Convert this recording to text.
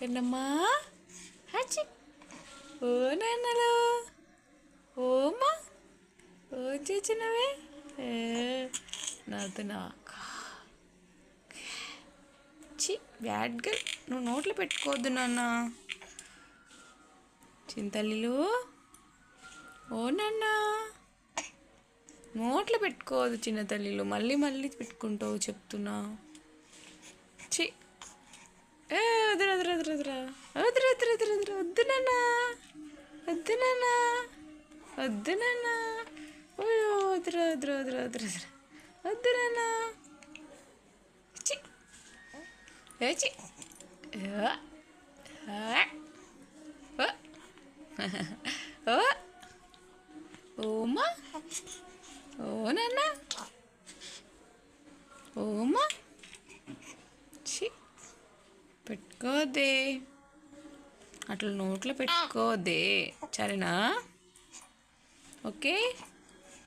కన్నమ్మా హచ్చి ఓ నాన్నలు ఓమ్మా ఓ చేసినవే నాతో చి బ్యాడ్ గర్ల్ నువ్వు నోట్లో పెట్టుకోవద్దు నాన్న చింతల్లిలు ఓ నాన్న నోట్లో పెట్టుకోవద్దు చిన్న తల్లిలు మళ్ళీ మళ్ళీ పెట్టుకుంటావు చెప్తున్నా చి వద్దురా వద్దురా వద్దురా వద్దురా వద్దురా వద్దురా వద్దురా వద్దు నాన్న వద్దు నాన్న వద్దు నాన్న ఓయో వద్దురా వద్దురా వద్దురా వద్దురా వద్దు నాన్న చి చి ఓమా ఓ నాన్న ఓమా చి పెట్టుకోవద్దే అట్లా నోట్లో పెట్టుకోవద్దే సరేనా ఓకే